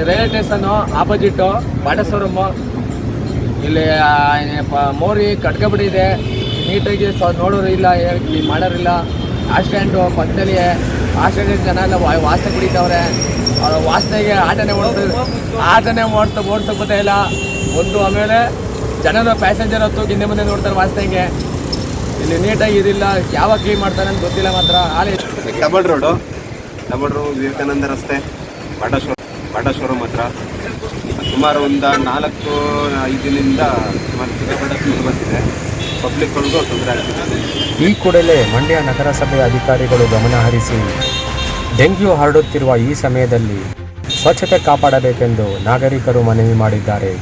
Railway station opposite Bata showroom. ಇಲ್ಲಿ ಮೋರಿ ಕಟ್ಕೊಬಿಟ್ಟಿದೆ, ನೀಟಾಗಿ ನೋಡೋರು ಇಲ್ಲ, ಮಾಡೋರಿಲ್ಲ. ಆಕ್ಸಿಡೆಂಟು ಪಕ್ಕದಲ್ಲಿ ಆಕ್ಸಿಡೆಂಟ್ ಜನ ಎಲ್ಲ ವಾಸನೆ ಕುಡಿತವ್ರೆ. ಅವ್ರ ವಾಸನೆಗೆ ಆಟೋನೇ ಓಡ್ಸೋಕೆ ಬರ್ತಾ ಇಲ್ಲ. ಒಂದು ಆಮೇಲೆ ಜನರು ಪ್ಯಾಸೆಂಜರ್ ಹೊತ್ತು ಹಿಂದೆ ಮುಂದೆ ನೋಡ್ತಾರೆ ವಾಸನೆಗೆ. ಇಲ್ಲಿ ನೀಟಾಗಿ ಇದಿಲ್ಲ, ಯಾವಾಗ ಕ್ಲೀನ್ ಮಾಡ್ತಾರೆ ಅಂತ ಗೊತ್ತಿಲ್ಲ ಮಾತ್ರ. ಡಬಲ್ ರೋಡು ವಿವೇಕಾನಂದ ರಸ್ತೆ ಬಾಟಾ ಶೋರೂಮ್ ಹತ್ರ ಸುಮಾರು ಒಂದು 4-5 ದಿನದಿಂದ ಸುಮಾರು ಸಿಕ್ಕಾಪಟ್ಟೆ ಸ್ಮೆಲ್ ಬರ್ತಿದೆ. ಪಬ್ಲಿಕ್ಗಳಿಗೂ ತೊಂದರೆ ಆಗ್ತಿದೆ. ಈ ಕೂಡಲೇ ಮಂಡ್ಯ ನಗರಸಭೆ ಅಧಿಕಾರಿಗಳು ಗಮನ ಹರಿಸಿ ಡೆಂಗ್ಯೂ ಹರಡುತ್ತಿರುವ ಈ ಸಮಯದಲ್ಲಿ ಸ್ವಚ್ಛತೆ ಕಾಪಾಡಬೇಕೆಂದು ನಾಗರಿಕರು ಮನವಿ ಮಾಡಿದ್ದಾರೆ.